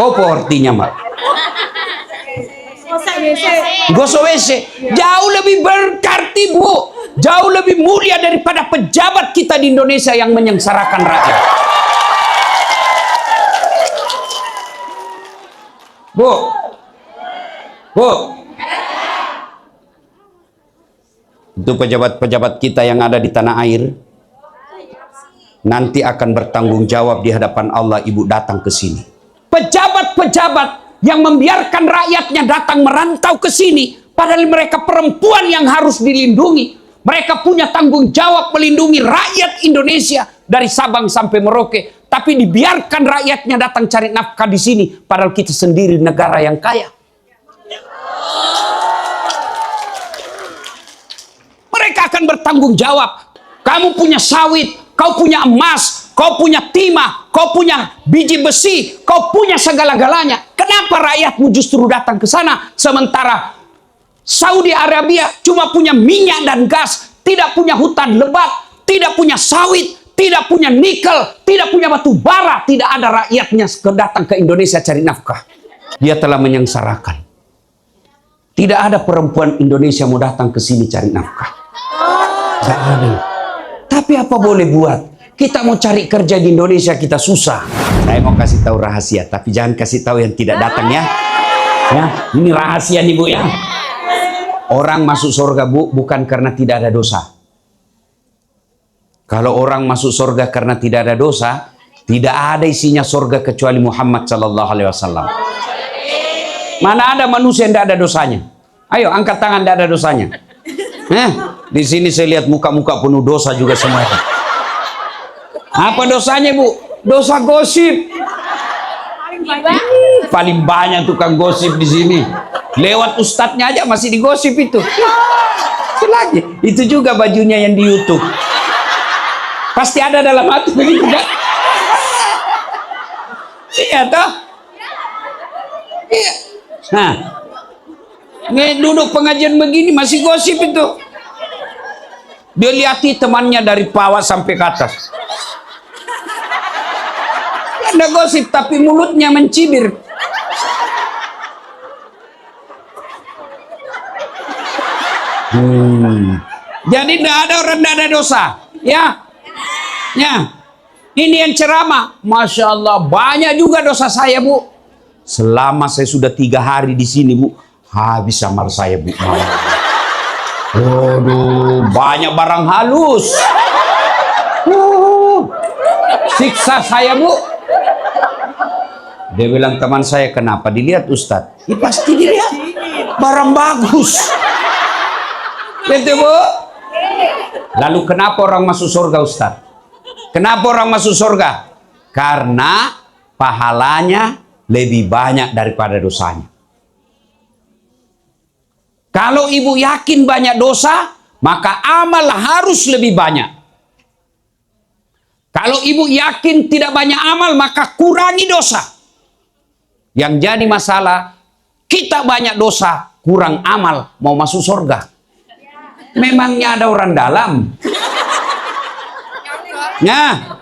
Apa artinya, Mak? Gosok WC. Jauh lebih berarti, Bu. Jauh lebih mulia daripada pejabat kita di Indonesia yang menyengsarakan rakyat. Bu. Bu. Itu pejabat-pejabat kita yang ada di tanah air nanti akan bertanggung jawab di hadapan Allah. Ibu datang ke sini. Pejabat-pejabat yang membiarkan rakyatnya datang merantau ke sini, padahal mereka perempuan yang harus dilindungi. Mereka punya tanggung jawab melindungi rakyat Indonesia dari Sabang sampai Merauke, tapi dibiarkan rakyatnya datang cari nafkah di sini, padahal kita sendiri negara yang kaya. Mereka akan bertanggung jawab. Kamu punya sawit, kau punya emas, kau punya timah, kau punya biji besi, kau punya segala-galanya. Kenapa rakyatmu justru datang ke sana, sementara Saudi Arabia cuma punya minyak dan gas, tidak punya hutan lebat, tidak punya sawit, tidak punya nikel, tidak punya batu bara, tidak ada rakyatnya datang ke Indonesia cari nafkah. Dia telah menyengsarakan. Tidak ada perempuan Indonesia mau datang ke sini cari nafkah. Tidak ada. Tapi apa boleh buat? Kita mau cari kerja di Indonesia, kita susah. Saya mau kasih tahu rahasia, tapi jangan kasih tahu yang tidak datang ya. Ya, ini rahasia nih Bu ya. Orang masuk surga, Bu, bukan karena tidak ada dosa. Kalau orang masuk surga karena tidak ada dosa, tidak ada isinya surga kecuali Muhammad sallallahu alaihi wasallam. Mana ada manusia yang tidak ada dosanya? Ayo angkat tangan, tidak ada dosanya. Di sini saya lihat muka-muka penuh dosa juga semuanya. Apa dosanya, Bu? Dosa gosip. Paling banyak tukang gosip di sini. Lewat ustadznya aja masih digosip itu. Itu lagi. Itu juga bajunya yang di YouTube. Pasti ada dalam hati begitu kan? Iya toh? Iya. Nah, ini duduk pengajian begini masih gosip itu. Dia lihati temannya dari bawah sampai ke atas. Ada gosip tapi mulutnya mencibir. Jadi tidak ada orang tidak ada dosa, ya. Ya, ini yang ceramah, masya Allah banyak juga dosa saya Bu. Selama saya sudah 3 hari di sini Bu, habis amar saya Bu. Waduh, banyak barang halus. Siksa saya Bu. Dia bilang teman saya, kenapa dilihat Ustadz? Ya, pasti dilihat, barang bagus. Betul Bu. Lalu kenapa orang masuk surga Ustadz? Kenapa orang masuk surga? Karena pahalanya lebih banyak daripada dosanya. Kalau ibu yakin banyak dosa, maka amal harus lebih banyak. Kalau ibu yakin tidak banyak amal, maka kurangi dosa. Yang jadi masalah, kita banyak dosa, kurang amal, mau masuk surga. Memangnya ada orang dalam? Ya,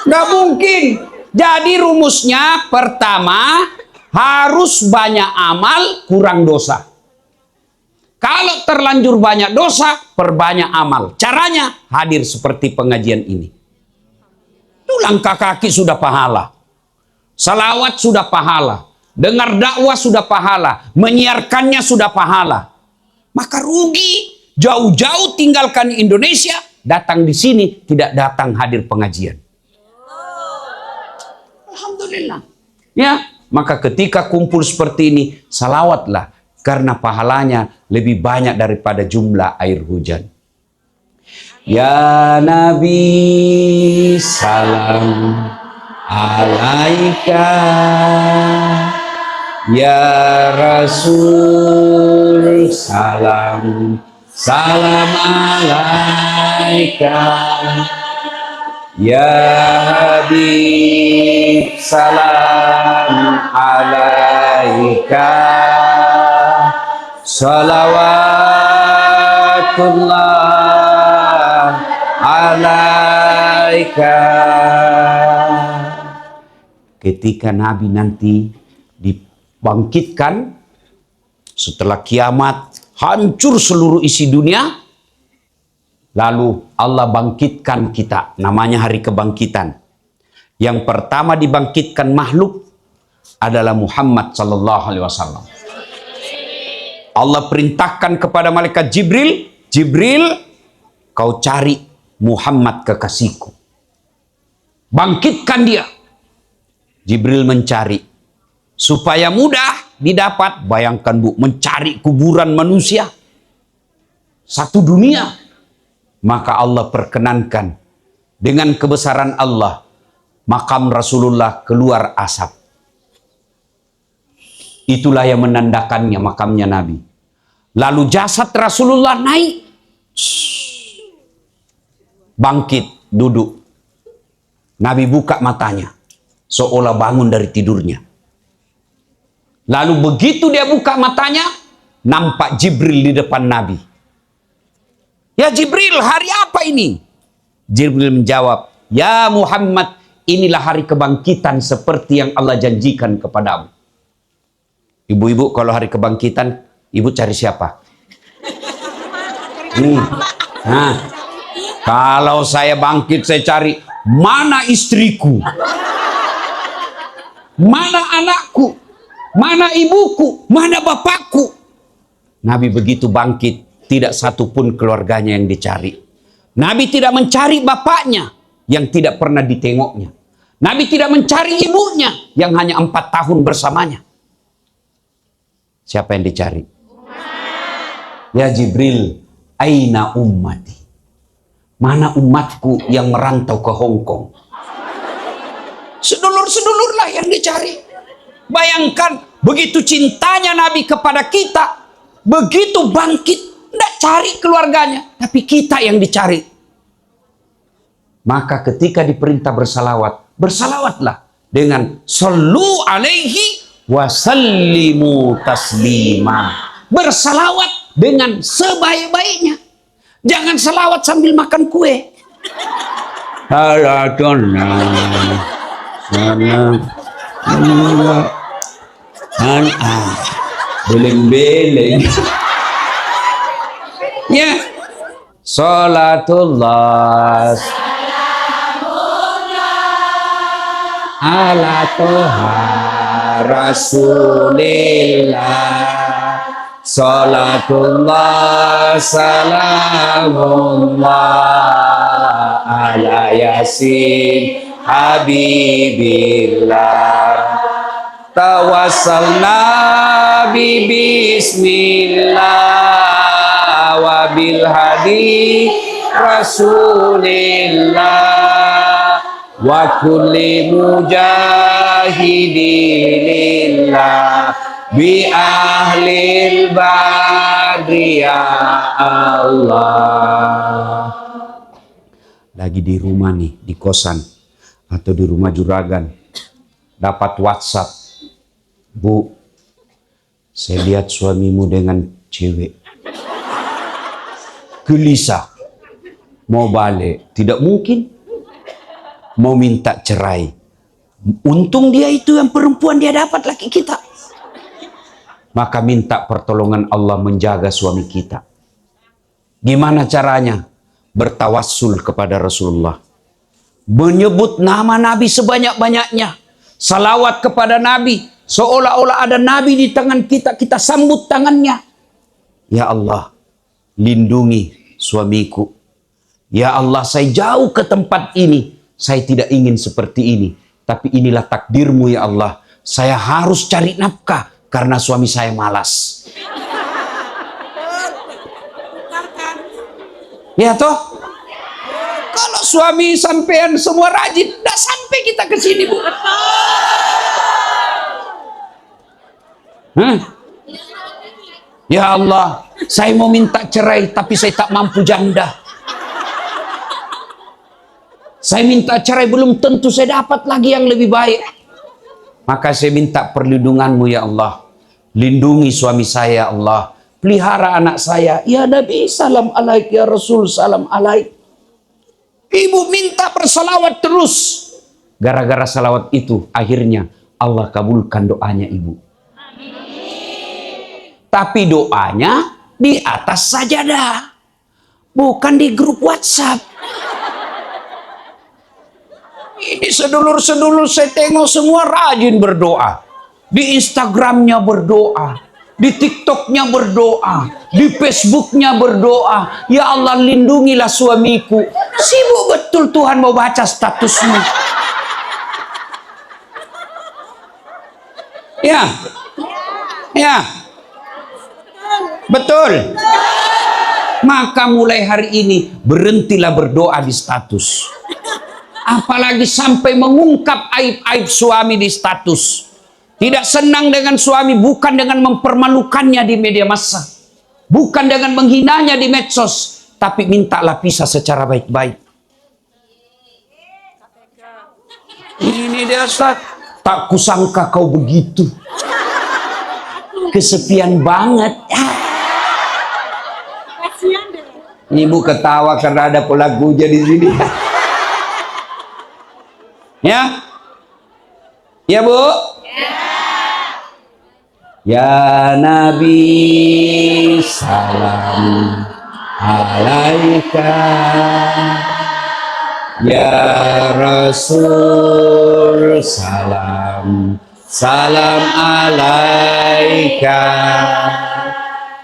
nggak mungkin. Jadi rumusnya pertama harus banyak amal, kurang dosa. Kalau terlanjur banyak dosa, perbanyak amal. Caranya hadir seperti pengajian ini. Itu langkah kaki sudah pahala, salawat sudah pahala, dengar dakwah sudah pahala, menyiarkannya sudah pahala. Maka rugi jauh-jauh tinggalkan Indonesia, datang di sini, tidak datang hadir pengajian. Alhamdulillah. Ya, maka ketika kumpul seperti ini, salawatlah, karena pahalanya lebih banyak daripada jumlah air hujan. Ya Nabi, salam alaika. Ya Rasul, salam alaika. Ya Habib, salam alaika. Salawatullah alaika. Ketika Nabi nanti dibangkitkan setelah kiamat, hancur seluruh isi dunia. Lalu Allah bangkitkan kita, namanya hari kebangkitan. Yang pertama dibangkitkan makhluk adalah Muhammad sallallahu alaihi wasallam. Allah perintahkan kepada malaikat Jibril, Jibril, kau cari Muhammad kekasihku. Bangkitkan dia. Jibril mencari. Supaya mudah didapat, bayangkan Bu, mencari kuburan manusia. Satu dunia. Maka Allah perkenankan dengan kebesaran Allah, makam Rasulullah keluar asap. Itulah yang menandakannya makamnya Nabi. Lalu jasad Rasulullah naik. Bangkit, duduk. Nabi buka matanya, seolah bangun dari tidurnya. Lalu begitu dia buka matanya, nampak Jibril di depan Nabi. Ya Jibril, hari apa ini? Jibril menjawab, ya Muhammad, inilah hari kebangkitan seperti yang Allah janjikan kepadamu. Ibu-ibu, kalau hari kebangkitan, ibu cari siapa? Nah, kalau saya bangkit, saya cari mana istriku, mana anakku, mana ibuku, mana bapakku. Nabi begitu bangkit, tidak satupun keluarganya yang dicari. Nabi tidak mencari bapaknya yang tidak pernah ditengoknya. Nabi tidak mencari ibunya yang hanya 4 tahun bersamanya. Siapa yang dicari? Ya Jibril, aina ummati? Mana umatku yang merantau ke Hong Kong? Sedulur-sedulurlah yang dicari. Bayangkan, begitu cintanya Nabi kepada kita, begitu bangkit, tidak cari keluarganya, tapi kita yang dicari. Maka ketika diperintah bersalawat, bersalawatlah dengan sallu alaihi wasallimu taslima. Bersalawat dengan sebaik-baiknya. Jangan salawat sambil makan kue. Beleng-beleng. Ya, salatullah ala toha rasulillah, salatullah salamullah ala yasin habibillah, tawassalna bi bismillah wabil hadi rasulillah wa kulli mujahidilillah bi ahlil badri ya Allah. Lagi di rumah nih, di kosan atau di rumah juragan, dapat WhatsApp, Bu, saya lihat suamimu dengan cewek. Gelisah, mau balik, tidak mungkin. Mau minta cerai, untung dia itu yang perempuan, dia dapat laki kita. Maka minta pertolongan Allah menjaga suami kita. Gimana caranya? Bertawassul kepada Rasulullah, menyebut nama Nabi sebanyak-banyaknya, salawat kepada Nabi, seolah-olah ada Nabi di tangan kita, kita sambut tangannya. Ya Allah, lindungi suamiku. Ya Allah, saya jauh ke tempat ini, saya tidak ingin seperti ini, tapi inilah takdirmu ya Allah, saya harus cari nafkah karena suami saya malas. Ya toh, kalau suami sampean semua rajin, tidak sampai kita ke sini, Bu. Ya Allah, saya mau minta cerai tapi saya tak mampu janda. Saya minta cerai belum tentu saya dapat lagi yang lebih baik. Maka saya minta perlindunganmu ya Allah. Lindungi suami saya ya Allah. Pelihara anak saya. Ya Nabi salam alaik, ya Rasul salam alaik. Ibu minta bersalawat terus. Gara-gara salawat itu akhirnya Allah kabulkan doanya ibu. Tapi doanya di atas sajadah, bukan di grup WhatsApp. Ini sedulur-sedulur saya tengok semua rajin berdoa. Di Instagramnya berdoa, di TikToknya berdoa, di Facebooknya berdoa. Ya Allah, lindungilah suamiku. Sibuk betul Tuhan mau baca statusmu. Ya, ya, betul. Maka mulai hari ini berhentilah berdoa di status. Apalagi sampai mengungkap aib-aib suami di status. Tidak senang dengan suami bukan dengan mempermalukannya di media massa, bukan dengan menghinanya di medsos, tapi mintalah pisah secara baik-baik. Ini dia Ustaz, tak kusangka kau begitu. Kesepian banget. Ibu ketawa karena ada pelagunya di sini. Ya, ya Bu. Ya Nabi salam alaika, ya Rasul salam alaika,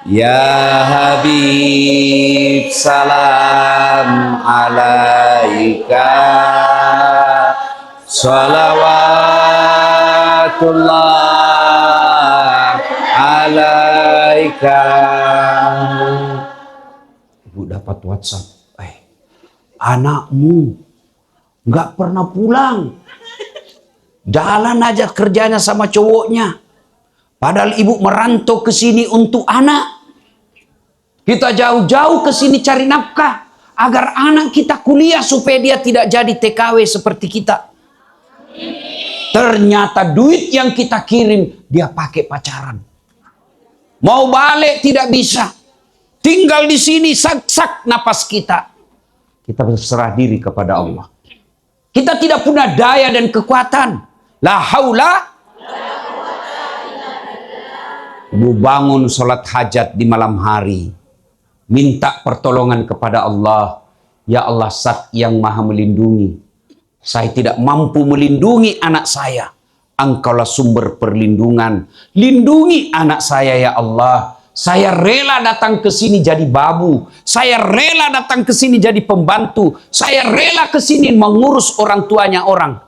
ya Habib salam alaika, salawatullah alaika. Ibu dapat WhatsApp, anakmu nggak pernah pulang, jalan aja kerjanya sama cowoknya, padahal ibu merantau ke sini untuk anak. Kita jauh-jauh ke sini cari nafkah agar anak kita kuliah supaya dia tidak jadi TKW seperti kita. Ternyata duit yang kita kirim dia pakai pacaran. Mau balik tidak bisa. Tinggal di sini sak-sak napas kita. Kita berserah diri kepada Allah. Kita tidak punya daya dan kekuatan. La haula. Ibu bangun sholat hajat di malam hari. Minta pertolongan kepada Allah. Ya Allah, Zat yang maha melindungi. Saya tidak mampu melindungi anak saya. Engkaulah sumber perlindungan. Lindungi anak saya ya Allah. Saya rela datang ke sini jadi babu. Saya rela datang ke sini jadi pembantu. Saya rela ke sini mengurus orang tuanya orang.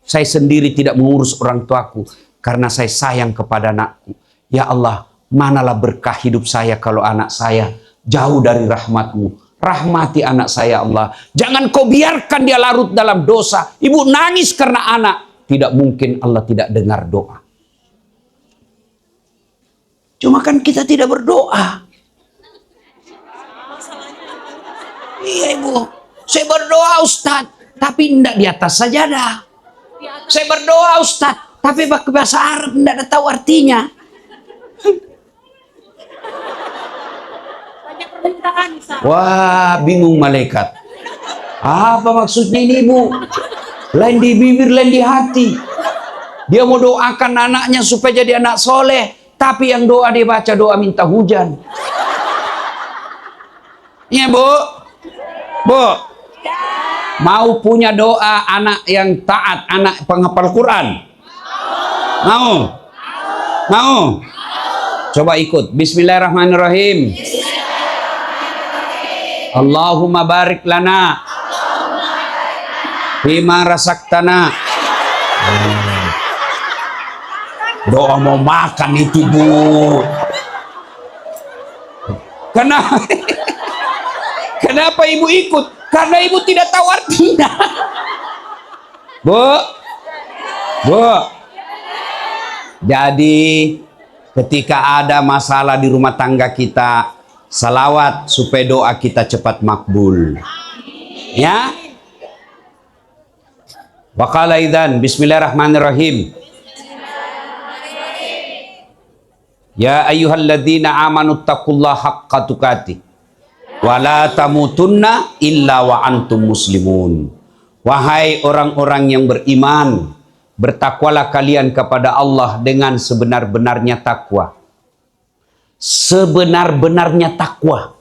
Saya sendiri tidak mengurus orang tuaku karena saya sayang kepada anakku. Ya Allah, manalah berkah hidup saya kalau anak saya jauh dari rahmat-Mu. Rahmati anak saya Allah. Jangan kau biarkan dia larut dalam dosa. Ibu nangis karena anak. Tidak mungkin Allah tidak dengar doa. Cuma kan kita tidak berdoa. Iya ibu. Saya berdoa Ustaz. Tapi tidak di atas sajadah. Saya berdoa Ustaz. Tapi pakai bahasa Arab tidak tahu artinya. Wah, bingung malaikat. Apa maksudnya ini ibu? Lain di bibir, lain di hati. Dia mau doakan anaknya supaya jadi anak soleh, tapi yang doa dia baca doa minta hujan. Iya bu, bu, mau punya doa anak yang taat, anak penghafal Quran? Mau? Mau? Coba ikut. Bismillahirrahmanirrahim. Allahumma barik lana bima rasaktana. Doa mau makan itu bu. Kenapa ibu ikut? Karena ibu tidak tahu artinya. Bu, bu. Jadi ketika ada masalah di rumah tangga kita, salawat supaya doa kita cepat makbul. Ya. Wa qala idzan bismillahirrahmanirrahim. Ya ayyuhalladzina amanu taqullaha haqqa tuqatih wa la tamutunna illa wa antum muslimun. Wahai orang-orang yang beriman, bertakwalah kalian kepada Allah dengan sebenar-benarnya takwa. Sebenar-benarnya takwa.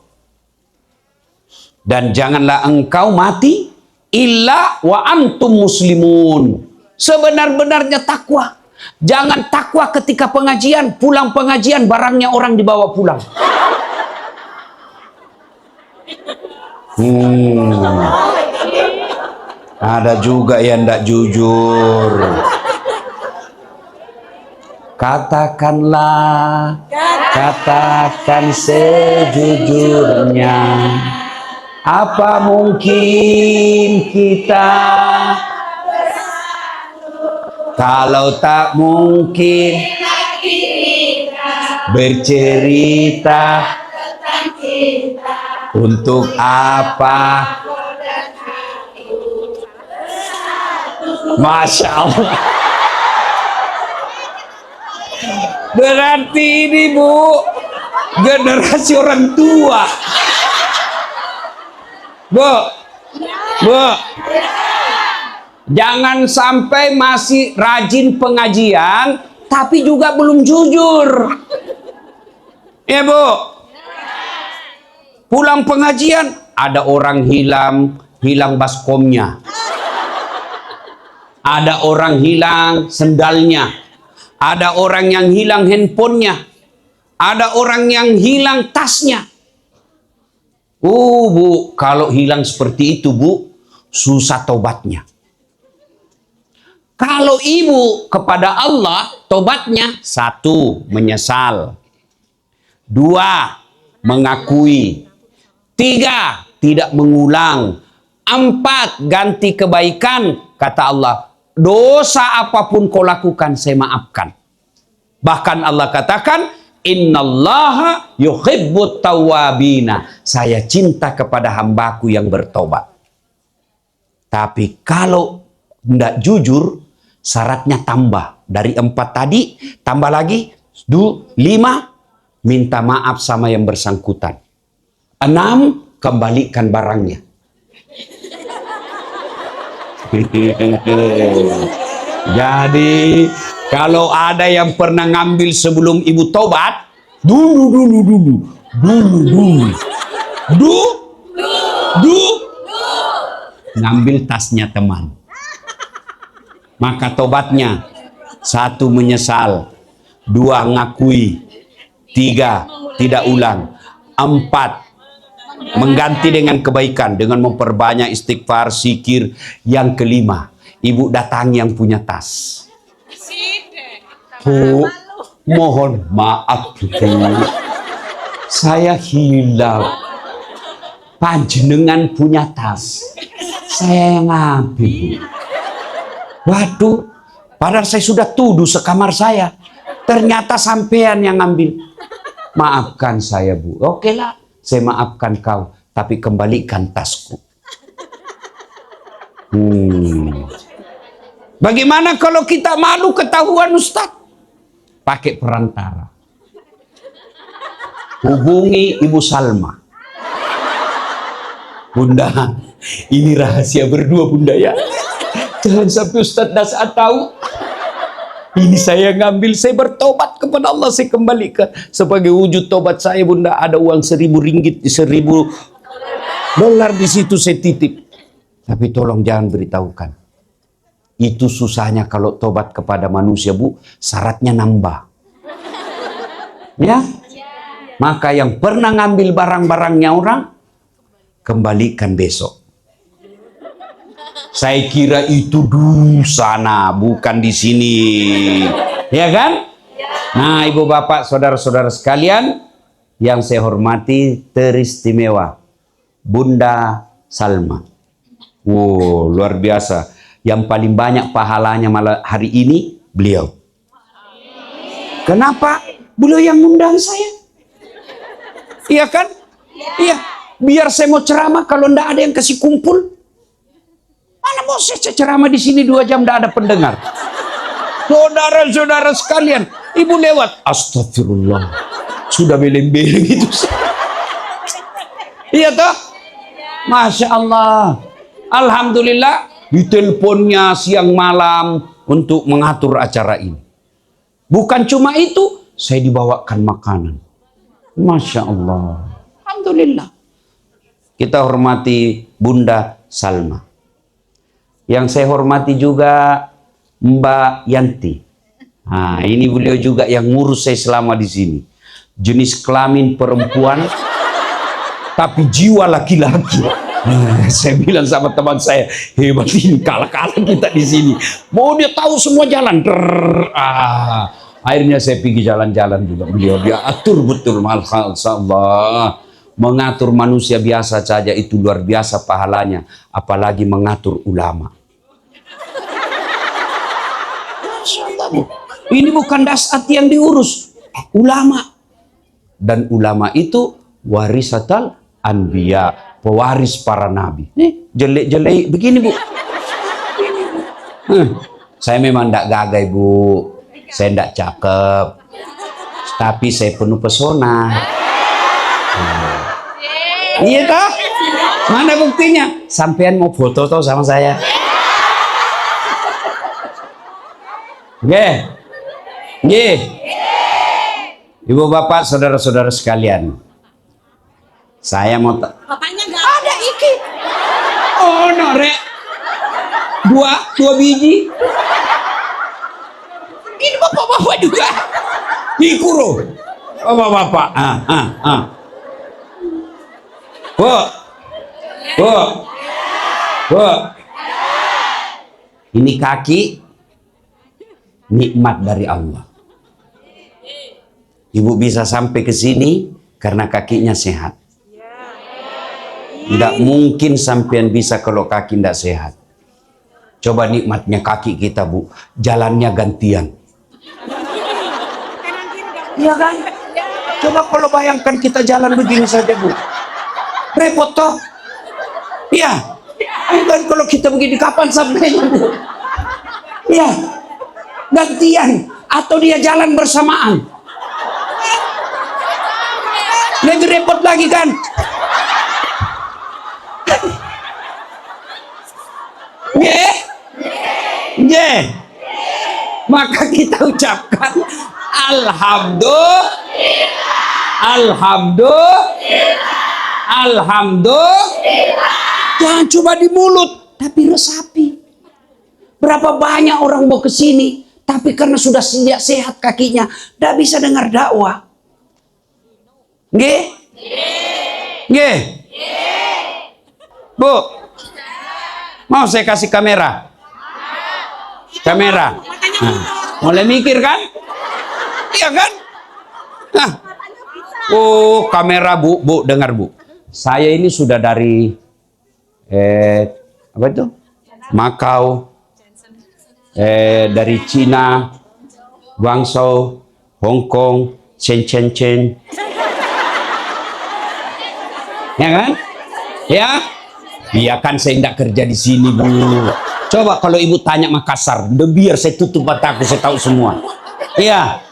Dan janganlah engkau mati illa wa antum muslimun. Sebenar-benarnya takwa. Jangan takwa ketika pengajian, pulang pengajian barangnya orang dibawa pulang. Ada juga yang tidak jujur. Katakanlah, katakan sejujurnya. Apa mungkin kita kalau tak mungkin bercerita untuk apa? Masya Allah. Berarti ini Bu, generasi orang tua. Bu, jangan sampai masih rajin pengajian, tapi juga belum jujur. Ya Bu, pulang pengajian, ada orang hilang baskomnya. Ada orang hilang sendalnya. Ada orang yang hilang handphonenya. Ada orang yang hilang tasnya. Bu, kalau hilang seperti itu Bu, susah tobatnya. Kalau ibu kepada Allah, tobatnya 1, menyesal. 2, mengakui. 3, tidak mengulang. 4, ganti kebaikan. Kata Allah, dosa apapun kau lakukan, saya maafkan. Bahkan Allah katakan, innallaha yuhibbut tawwabina. Saya cinta kepada hambaku yang bertobat. Tapi kalau tidak jujur, syaratnya tambah. Dari 4 tadi, tambah lagi 5, minta maaf sama yang bersangkutan. 6, kembalikan barangnya. Jadi kalau ada yang pernah ngambil sebelum ibu tobat, dulu ngambil tasnya teman. Maka tobatnya 1, menyesal. 2, ngakui. 3, tidak ulang. 4, mengganti dengan kebaikan, dengan memperbanyak istighfar, zikir. Yang 5, ibu datangi yang punya tas. Bu, mohon maaf Bu, saya hilang. Panjenengan punya tas, saya yang ambil. Waduh, padahal saya sudah tuduh sekamar saya, ternyata sampean yang ambil. Maafkan saya Bu. Oke lah, saya maafkan kau, tapi kembalikan tasku. Bagaimana kalau kita malu ketahuan Ustaz? Pakai perantara. Hubungi Ibu Salma. Bunda, ini rahasia berdua Bunda ya. Jangan sampai Ustaz Das'ad tahu. Ini saya ngambil, saya bertobat kepada Allah, saya kembalikan. Sebagai wujud tobat saya Bunda, ada uang 1.000 ringgit, 1.000 dolar di situ saya titip. Tapi tolong jangan beritahukan. Itu susahnya kalau tobat kepada manusia Bu, syaratnya nambah. Ya? Maka yang pernah ngambil barang-barangnya orang, kembalikan besok. Saya kira itu di sana, bukan di sini. Ya kan? Nah, Ibu Bapak, saudara-saudara sekalian, yang saya hormati teristimewa, Bunda Salma. Wow, luar biasa. Yang paling banyak pahalanya malah hari ini beliau. Kenapa? Beliau yang ngundang saya. Iya kan? Iya. Biar saya mau ceramah, kalau ndak ada yang kasih kumpul, mana mau saya ceramah di sini 2 jam ndak ada pendengar. Saudara-saudara sekalian, ibu lewat, astagfirullah, sudah beleng-beleng itu. Iya toh? Masya Allah. Alhamdulillah, di teleponnya siang malam untuk mengatur acara ini. Bukan cuma itu, saya dibawakan makanan. Masya Allah. Alhamdulillah. Kita hormati Bunda Salma. Yang saya hormati juga Mbak Yanti. Nah, ini beliau juga yang ngurus saya selama di sini. Jenis kelamin perempuan, tapi jiwa laki-laki. Saya bilang sama teman saya, hebat ini, kalah-kalah kita di sini. Mau dia tahu semua jalan. Akhirnya saya pergi jalan-jalan juga. Beliau dia atur betul, masya. Mengatur manusia biasa saja itu luar biasa pahalanya, apalagi mengatur ulama. Ini bukan dasat yang diurus, ulama. Dan ulama itu warisatal anbiya, pewaris para nabi. Jelek-jelek begini, Bu. Saya memang tidak gagai, Bu. Saya tidak cakep. Tapi saya penuh pesona. Iya toh? Mana buktinya? Sampean mau foto toh sama saya? Nggih. Nggih. Ibu bapak, saudara-saudara sekalian. Saya mau Bapaknya nggak ada iki. Oh, no, Rek. Dua biji. Ini bapak-bapak juga. Ikuro. Bapak-bapak. Bu. Ini kaki nikmat dari Allah. Ibu bisa sampai ke sini karena kakinya sehat. Tidak mungkin sampean bisa kalau kaki tidak sehat. Coba nikmatnya kaki kita, Bu. Jalannya gantian. Iya kan? Coba kalau bayangkan kita jalan begini saja, Bu. Repot toh? Iya. Dan kalau kita begini kapan sampainya, Bu? Iya. Gantian atau dia jalan bersamaan. Lebih repot lagi kan? Nggih. Nggih. Maka kita ucapkan alhamdulillah. Alhamdulillah. Jangan cuma di mulut, tapi resapi. Berapa banyak orang mau ke sini, tapi karena sudah sehat kakinya, tidak bisa dengar dakwah. Nggih? Nggih. Bu, mau saya kasih kamera? Kamera. Nah, mulai mikir kan? Iya kan? Nah. Oh, kamera, Bu. Bu, dengar, Bu. Saya ini sudah dari apa itu? Makau, dari Cina, Guangzhou, Hong Kong, Shenzhen. Ya kan? Ya? Iya kan saya tidak kerja di sini, Bu. Coba kalau Ibu tanya Makassar, biar saya tutup mataku, saya tahu semua. Iya.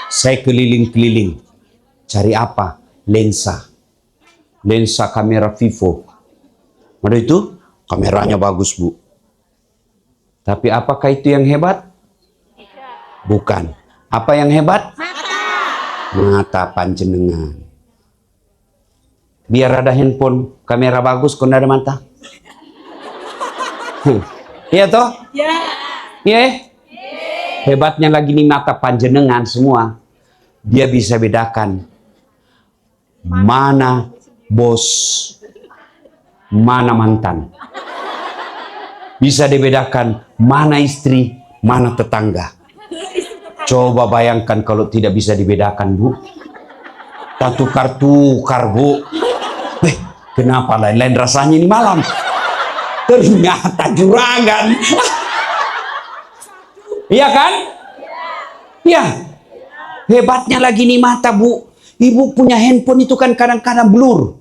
Saya keliling-keliling. Cari apa? Lensa. Lensa kamera Vivo. Ada itu? Kameranya bagus, Bu. Tapi apakah itu yang hebat? Bukan. Apa yang hebat? Mata panjenengan. Biar ada handphone kamera bagus, kok ada mata. Iya toh? Iya. Iya. Hebatnya lagi nih mata panjenengan semua. Dia bisa bedakan mana bos, mana mantan. Bisa dibedakan mana istri, mana tetangga. Coba bayangkan kalau tidak bisa dibedakan, Bu. Tukar-tukar, Bu. Kenapa lain-lain rasanya ini malam? Ternyata juragan. Iya kan? Iya. Hebatnya lagi nih mata, Bu. Ibu punya handphone itu kan kadang-kadang blur.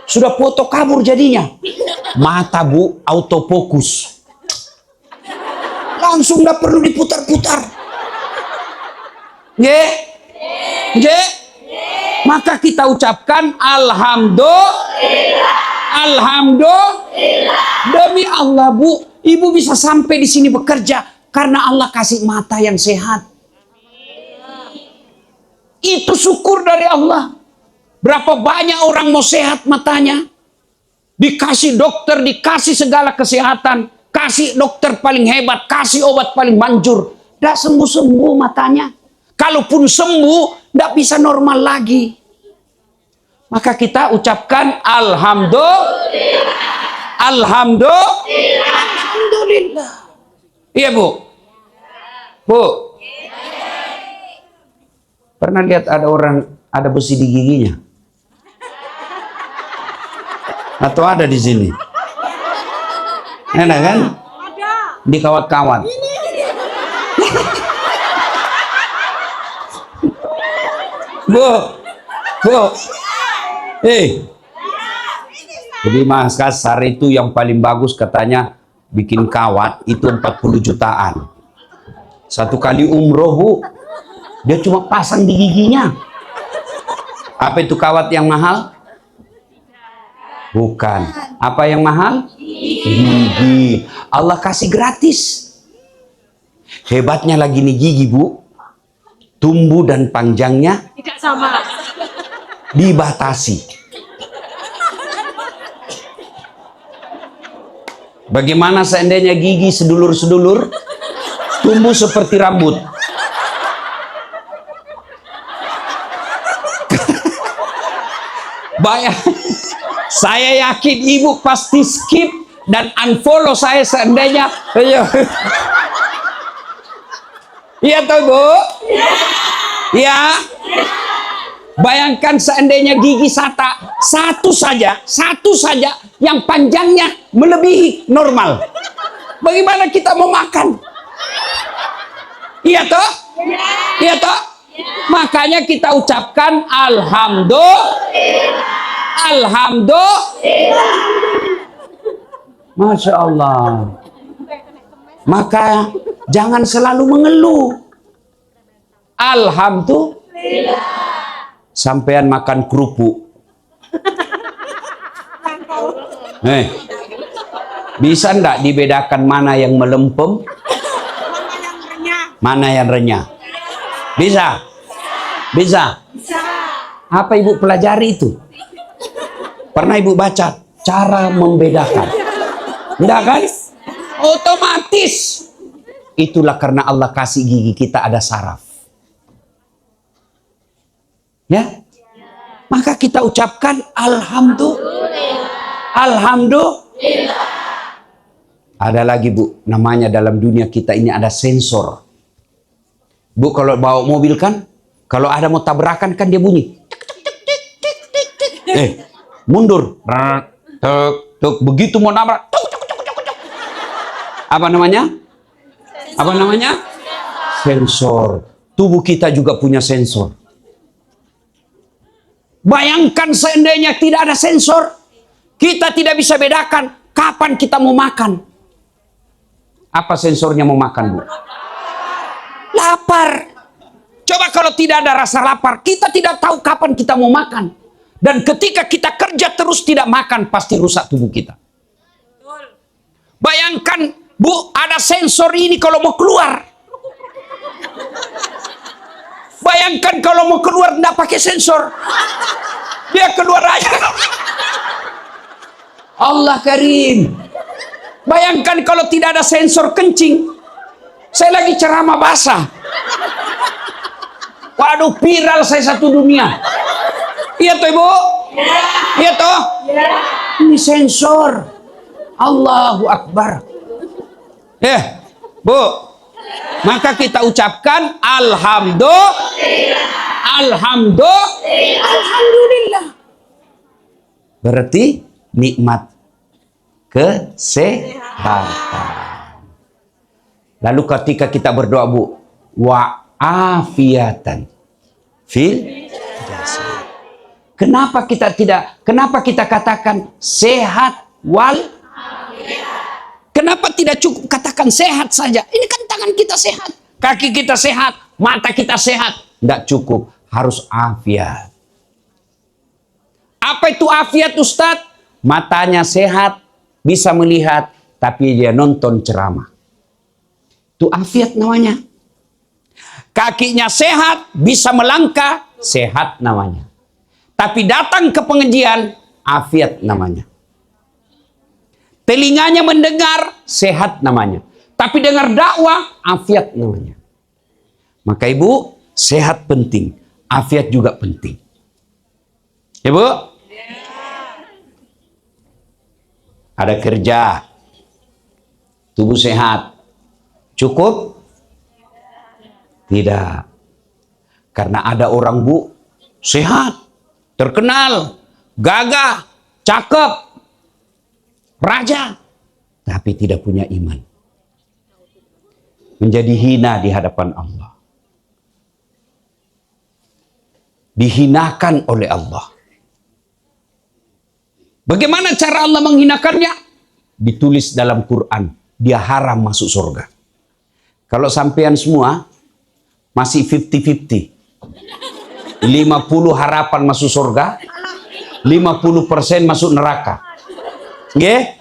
Sudah foto kabur jadinya. Mata, Bu, autofokus. Langsung nggak perlu diputar-putar. Nggih? Nggih? Maka kita ucapkan alhamdulillah. Alhamdulillah. Demi Allah, Bu, Ibu bisa sampai di sini bekerja Karena Allah kasih mata yang sehat. Itu syukur dari Allah. Berapa banyak orang mau sehat matanya. Dikasih dokter, dikasih segala kesehatan. Kasih dokter paling hebat, kasih obat paling manjur. Tidak sembuh-sembuh matanya. Kalaupun sembuh, tidak bisa normal lagi. Maka kita ucapkan Alhamdulillah. Alhamdulillah. Alhamdulillah. Iya Bu. Bu. Pernah lihat ada orang ada besi di giginya? Atau ada di sini? Enak kan? Di kawat-kawat. Bu. Jadi Mas Kasar itu yang paling bagus katanya bikin kawat itu 40 jutaan. Satu kali umroh Bu, dia cuma pasang di giginya. Apa itu kawat yang mahal? Bukan. Apa yang mahal? Gigi. Allah kasih gratis. Hebatnya lagi nih gigi Bu, tumbuh dan panjangnya Tidak sama. dibatasi. Bagaimana seandainya gigi sedulur-sedulur tumbuh seperti rambut? Bayang, saya yakin ibu pasti skip dan unfollow saya seandainya. Iya toh Bu? Ya. Bayangkan seandainya gigi satu saja yang panjangnya melebihi normal. Bagaimana kita mau makan? Iya toh? Iya toh? Makanya kita ucapkan Alhamdulillah. Alhamdulillah. Masya Allah. Maka jangan selalu mengeluh. Alhamdulillah. Sampean makan kerupuk. Bisa ndak dibedakan mana yang melempem, mana yang renyah? Bisa? Bisa? Apa ibu pelajari itu? Pernah ibu baca cara membedakan? Enggak kan? Otomatis. Itulah karena Allah kasih gigi kita ada saraf. Ya? Maka kita ucapkan Alhamdulillah. Alhamdulillah. Ada lagi Bu, namanya dalam dunia kita ini ada sensor. Bu kalau bawa mobil kan, kalau ada mau tabrakan kan dia bunyi. Mundur. Begitu mau nabrak. Apa namanya? Apa namanya? Sensor. Tubuh kita juga punya sensor. Bayangkan seandainya tidak ada sensor, kita tidak bisa bedakan kapan kita mau makan. Apa sensornya mau makan Bu? Lapar. Coba kalau tidak ada rasa lapar, kita tidak tahu kapan kita mau makan. Dan ketika kita kerja terus tidak makan, pasti rusak tubuh kita. Bayangkan Bu, ada sensor ini kalau mau keluar. Bayangkan kalau mau keluar tidak pakai sensor. Dia keluar aja. Allah Karim. Bayangkan kalau tidak ada sensor kencing. Saya lagi ceramah basah. Waduh, viral saya satu dunia. Iya toh Ibu? Iya toh? Ini sensor. Allahu Akbar. Bu. Maka kita ucapkan Alhamdulillah. Alhamdulillah. Alhamdulillah. Berarti nikmat kesehatan. Lalu ketika kita berdoa Bu, wa'afiatan fil jasad. Kenapa kita katakan sehat wal afiat? Kenapa tidak cukup katakan sehat saja? Ini kan tangan kita sehat, kaki kita sehat, mata kita sehat. Tidak cukup, harus afiat. Apa itu afiat Ustadz? Matanya sehat, bisa melihat, tapi dia nonton ceramah. Itu afiat namanya. Kakinya sehat, bisa melangkah, sehat namanya. Tapi datang ke pengajian, afiat namanya. Telinganya mendengar, sehat namanya. Tapi dengar dakwah, afiat namanya. Maka ibu, sehat penting, afiat juga penting. Ibu? Ada kerja, tubuh sehat, cukup? Tidak. Karena ada orang bu, sehat, terkenal, gagah, cakep, raja, tapi tidak punya iman. Menjadi hina di hadapan Allah. Dihinakan oleh Allah. Bagaimana cara Allah menghinakannya? Ditulis dalam Quran, dia haram masuk surga. Kalau sampean semua masih 50-50. 50 harapan masuk surga, 50% masuk neraka. Nggih?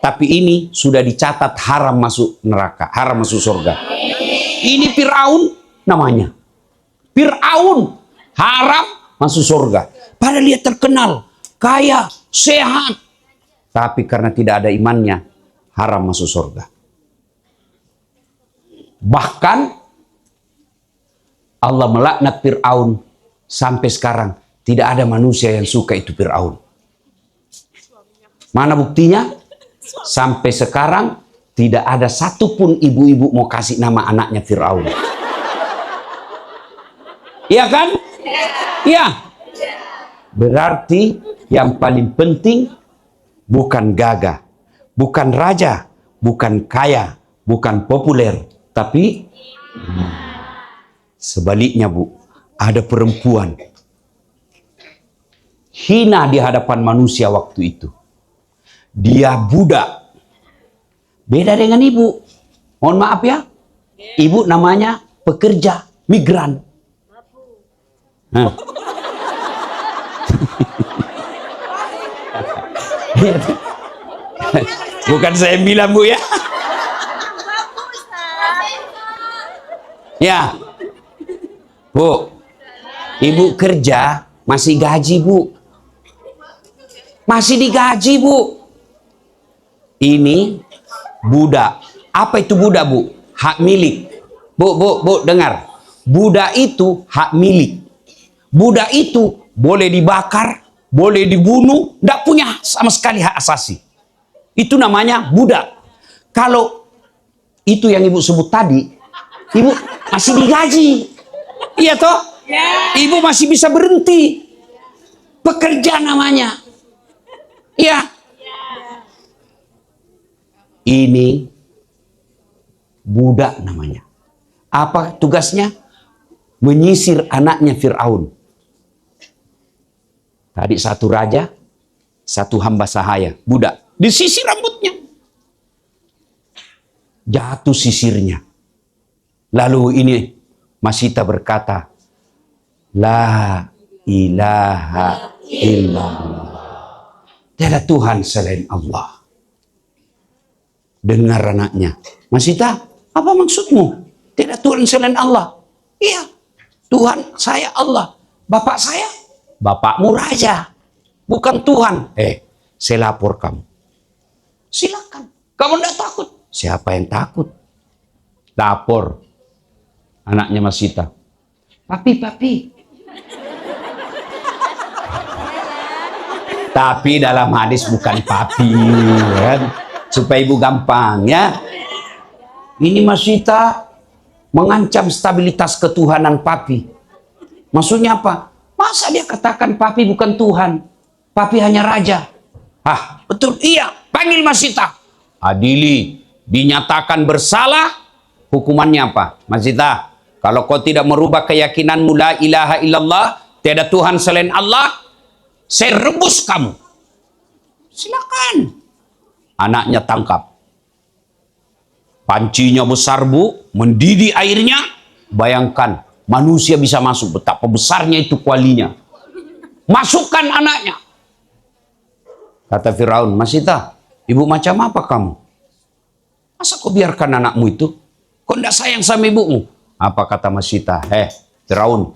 Tapi ini sudah dicatat haram masuk neraka, haram masuk surga. Ini Fir'aun namanya. Fir'aun haram masuk surga. Padahal dia terkenal, kaya, sehat. Tapi karena tidak ada imannya, haram masuk surga. Bahkan Allah melaknat Fir'aun sampai sekarang. Tidak ada manusia yang suka itu Fir'aun. Mana buktinya? Sampai sekarang tidak ada satupun ibu-ibu mau kasih nama anaknya Fir'aun. Iya kan? Iya. Berarti yang paling penting bukan gagah, bukan raja, bukan kaya, bukan populer, tapi sebaliknya bu, ada perempuan hina di hadapan manusia waktu itu. Dia budak. Beda dengan ibu. Mohon maaf ya. Ibu namanya pekerja migran. Bukan saya bilang bu ya. Ya. Bu. Ibu kerja masih gaji bu. Masih digaji bu. Ini budak. Apa itu budak bu? Hak milik. Bu, dengar. Budak itu hak milik. Budak itu boleh dibakar, boleh dibunuh, tidak punya sama sekali hak asasi. Itu namanya budak. Kalau itu yang ibu sebut tadi, ibu masih digaji. Iya toh? Ibu masih bisa berhenti. Pekerja namanya. Iya. Ini budak namanya. Apa tugasnya? Menyisir anaknya Fir'aun. Tadi satu raja, satu hamba sahaya, budak. Disisir rambutnya. Jatuh sisirnya. Lalu ini Masita berkata, La ilaha illallah. Tiada Tuhan selain Allah. Dengar anaknya. Masita, apa maksudmu? Tidak Tuhan selain Allah. Iya, Tuhan saya Allah. Bapak saya, bapakmu raja. Bukan Tuhan. Saya lapor kamu. Silakan. Kamu tidak takut? Siapa yang takut? Lapor. Anaknya Masita. Papi. Tapi dalam hadis bukan papi. Kan? Supaya ibu gampang ya. Ini Masita mengancam stabilitas ketuhanan papi. Maksudnya apa? Masa dia katakan papi bukan Tuhan? Papi hanya raja. Betul, iya. Panggil Masita. Adili. Dinyatakan bersalah. Hukumannya apa? Masita, kalau kau tidak merubah keyakinanmu la ilaha illallah, tiada Tuhan selain Allah, saya rebus kamu. Silakan. Anaknya tangkap. Pancinya besar bu, mendidih airnya. Bayangkan, manusia bisa masuk, betapa besarnya itu kualinya. Masukkan anaknya. Kata Firaun, Masita, ibu macam apa kamu? Masa kau biarkan anakmu itu? Kau tidak sayang sama ibumu? Apa kata Masita? Firaun,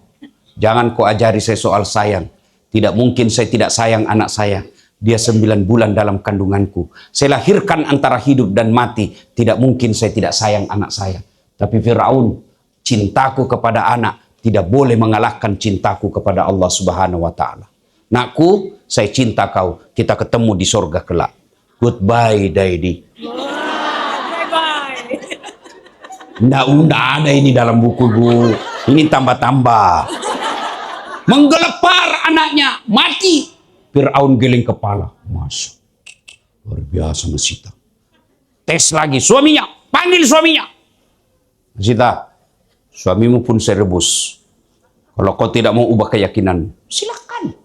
jangan kau ajari saya soal sayang. Tidak mungkin saya tidak sayang anak saya. Dia 9 bulan dalam kandunganku. Saya lahirkan antara hidup dan mati. Tidak mungkin saya tidak sayang anak saya. Tapi Firaun, cintaku kepada anak tidak boleh mengalahkan cintaku kepada Allah Subhanahu wa Ta'ala. Nakku, saya cinta kau. Kita ketemu di sorga kelak. Goodbye, Daddy. Nggak ada ini dalam buku, Bu. Ini tambah-tambah. Menggelepar anaknya, mati. Firaun geling kepala. Masya, luar biasa Masita. Tes lagi, suaminya, panggil suaminya. Masita, suamimu pun saya rebus. Kalau kau tidak mau ubah keyakinan, silakan.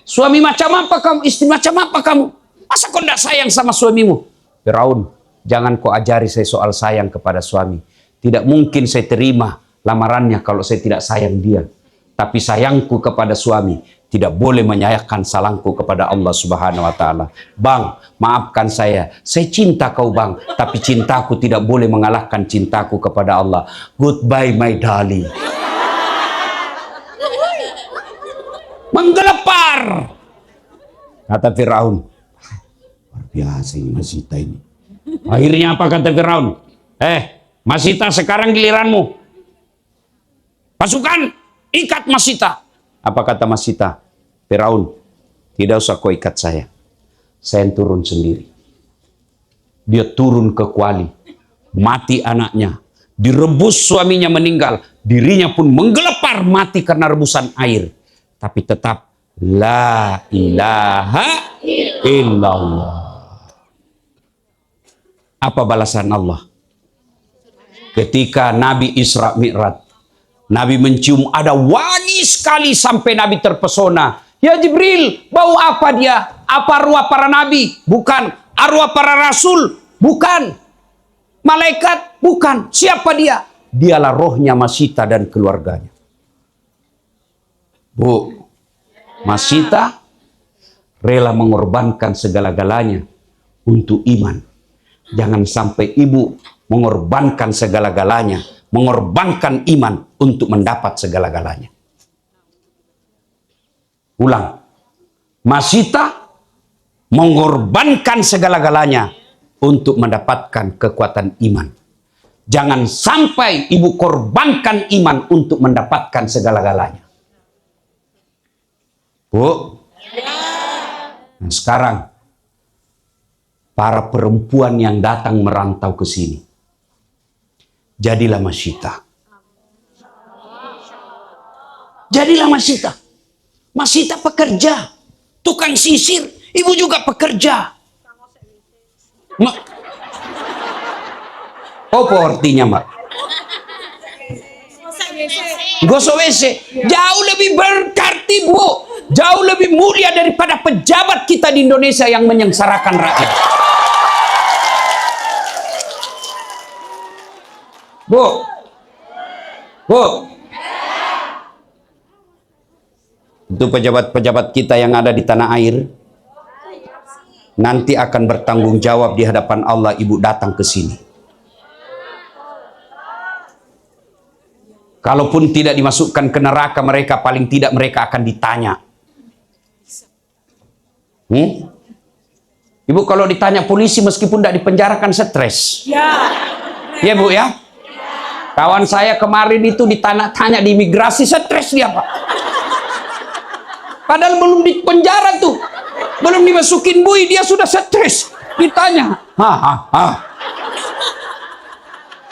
Suami macam apa kamu? Istri macam apa kamu? Masa kau tidak sayang sama suamimu? Firaun, jangan kau ajari saya soal sayang kepada suami. Tidak mungkin saya terima lamarannya kalau saya tidak sayang dia. Tapi sayangku kepada suami tidak boleh menyayangkan salahku kepada Allah Subhanahu wa Ta'ala. Bang, maafkan saya. Saya cinta kau, Bang. Tapi cintaku tidak boleh mengalahkan cintaku kepada Allah. Goodbye, my darling. Menggelepar. Kata Firaun, luar biasa ini Masita ini. Akhirnya apa kata Firaun? Masita, sekarang giliranmu. Pasukan, ikat Masita. Apa kata Masita? Firaun, tidak usah kau ikat saya. Saya turun sendiri. Dia turun ke kuali. Mati anaknya. Direbus suaminya meninggal. Dirinya pun menggelepar mati karena rebusan air. Tapi tetap la ilaha illallah. Apa balasan Allah? Ketika Nabi Isra Mi'raj, Nabi mencium ada wangi sekali sampai Nabi terpesona. Ya Jibril, bau apa dia? Apa arwah para nabi? Bukan. Arwah para rasul? Bukan. Malaikat? Bukan. Siapa dia? Dialah rohnya Masita dan keluarganya. Bu, Masita rela mengorbankan segala-galanya untuk iman. Jangan sampai ibu mengorbankan segala-galanya, mengorbankan iman untuk mendapat segala-galanya. Ulang. Masita mengorbankan segala-galanya untuk mendapatkan kekuatan iman. Jangan sampai ibu korbankan iman untuk mendapatkan segala-galanya. Bu, nah sekarang para perempuan yang datang merantau ke sini, jadilah Masita. Jadilah Masita. Masita pekerja, tukang sisir, ibu juga pekerja. Apa artinya, Mbak? Gosok WC. Jauh lebih berarti, Bu. Jauh lebih mulia daripada pejabat kita di Indonesia yang menyengsarakan rakyat. Bu. Untuk pejabat-pejabat kita yang ada di tanah air, nanti akan bertanggung jawab di hadapan Allah ibu datang ke sini. Kalaupun tidak dimasukkan ke neraka mereka, paling tidak mereka akan ditanya. Ibu kalau ditanya polisi meskipun tidak dipenjarakan stres. Ya Bu ya. Kawan saya kemarin itu ditanya di imigrasi stres dia Pak. Padahal belum dipenjara tuh. Belum dimasukin bui dia sudah stres. Ditanya.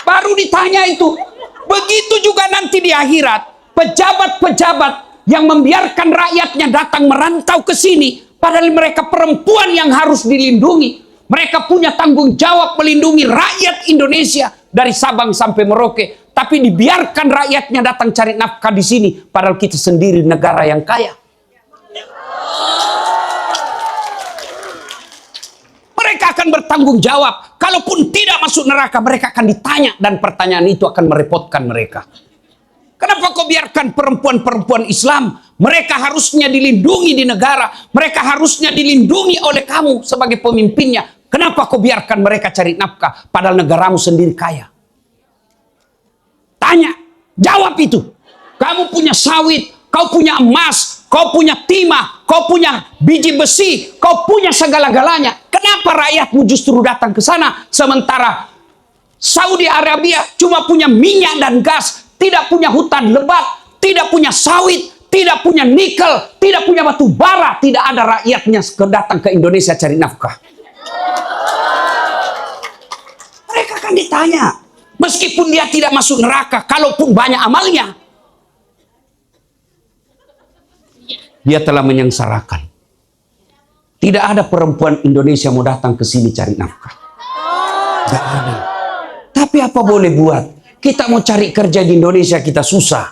Baru ditanya itu. Begitu juga nanti di akhirat. Pejabat-pejabat yang membiarkan rakyatnya datang merantau ke sini. Padahal mereka perempuan yang harus dilindungi. Mereka punya tanggung jawab melindungi rakyat Indonesia dari Sabang sampai Merauke. Tapi dibiarkan rakyatnya datang cari nafkah di sini. Padahal kita sendiri negara yang kaya. Mereka akan bertanggung jawab. Kalaupun tidak masuk neraka, mereka akan ditanya. Dan pertanyaan itu akan merepotkan mereka. Kenapa kau biarkan perempuan-perempuan Islam? Mereka harusnya dilindungi di negara. Mereka harusnya dilindungi oleh kamu sebagai pemimpinnya. Kenapa kau biarkan mereka cari nafkah? Padahal negaramu sendiri kaya. tanya, jawab itu. Kamu punya sawit, kau punya emas, kau punya timah, kau punya biji besi, kau punya segala-galanya. Kenapa rakyatmu justru datang ke sana sementara Saudi Arabia cuma punya minyak dan gas, tidak punya hutan lebat, tidak punya sawit, tidak punya nikel, tidak punya batu bara, tidak ada rakyatnya datang ke Indonesia cari nafkah. Mereka kan ditanya, meskipun dia tidak masuk neraka, kalaupun banyak amalnya, dia telah menyengsarakan. Tidak ada perempuan Indonesia mau datang ke sini cari nafkah. Tidak ada. Tapi apa boleh buat? Kita mau cari kerja di Indonesia, kita susah.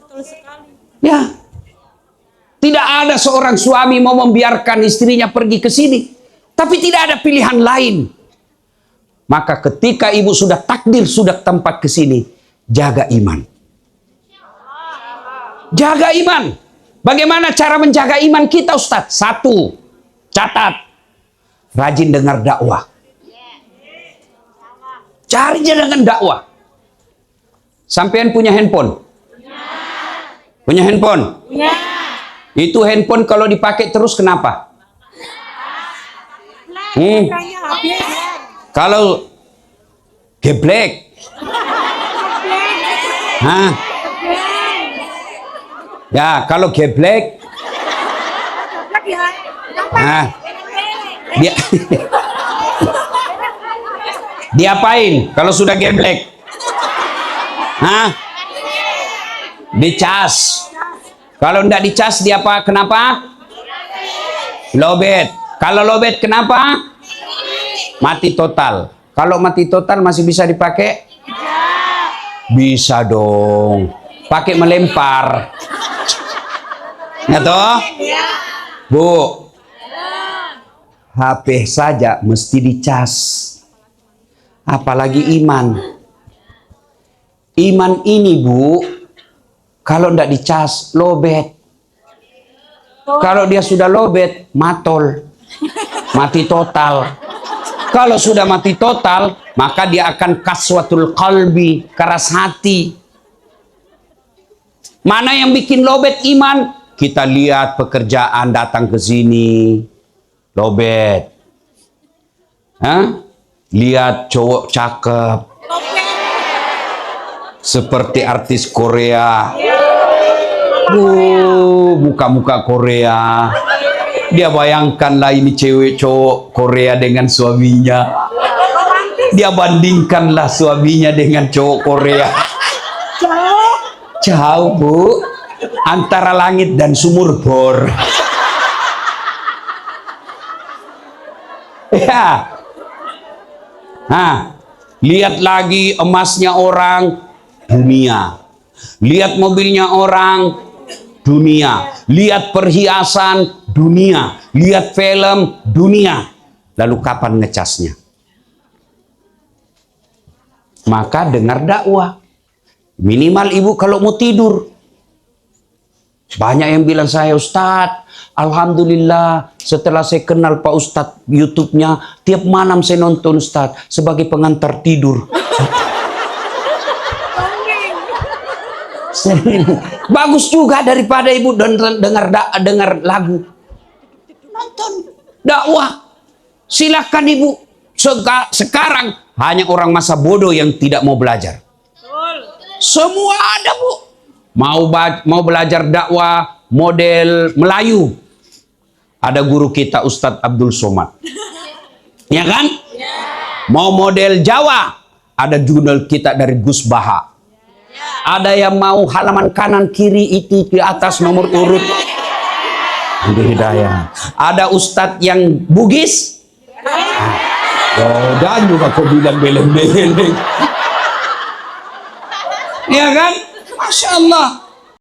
Betul sekali. Ya. Tidak ada seorang suami mau membiarkan istrinya pergi ke sini. Tapi tidak ada pilihan lain. Maka ketika ibu sudah takdir, sudah tempat ke sini, jaga iman. Jaga iman. Bagaimana cara menjaga iman kita, Ustadz? 1, catat. Rajin dengar dakwah. Cari dengan dakwah. Sampean punya handphone? Punya handphone? Itu handphone kalau dipakai terus kenapa? Kalau geblek. Hah? Ya, kalau geblek. Nah, dia diapain kalau sudah geblek? Hah? Dicas. Kalau enggak dicas dia apa? Kenapa? Lobet. Kalau lobet kenapa? Mati total. Kalau mati total masih bisa dipakai? Bisa dong. Pakai melempar. Ya toh? Bu. HP saja mesti dicas. Apalagi iman. Iman ini, Bu, kalau ndak dicas, lobet. Kalau dia sudah lobet, matol. Mati total. Kalau sudah mati total, maka dia akan kaswatul qalbi, keras hati. Mana yang bikin lobet iman? Kita lihat pekerjaan datang ke sini, lobet. Hah? Lihat cowok cakep. Seperti artis Korea. Muka-muka Korea. Dia bayangkanlah ini cewek cowok Korea dengan suaminya. Dia bandingkanlah suaminya dengan cowok Korea. Jauh, Bu. Antara langit dan sumur bor. Ya. Nah, lihat lagi emasnya orang, dunia. Lihat mobilnya orang, dunia. Lihat perhiasan, dunia. Lihat film, dunia. Lalu kapan ngecasnya? Maka dengar dakwah. Minimal ibu kalau mau tidur. Banyak yang bilang saya, Ustadz, alhamdulillah setelah saya kenal Pak Ustadz YouTube-nya, tiap malam saya nonton Ustadz sebagai pengantar tidur. Bagus juga daripada ibu dengar lagu. Nonton dakwah. Silakan ibu. Sekarang hanya orang masa bodoh yang tidak mau belajar. Semua ada, Bu. Mau belajar dakwah model Melayu. Ada guru kita Ustadz Abdul Somad. Ya kan? Mau model Jawa. Ada jurnal kita dari Gus Baha. Ada yang mau halaman kanan kiri itu di atas nomor urut. Hidayah. Ada Ustadz yang Bugis. Dan juga kau bilang beleng-beleng. Ya kan? Masya Allah.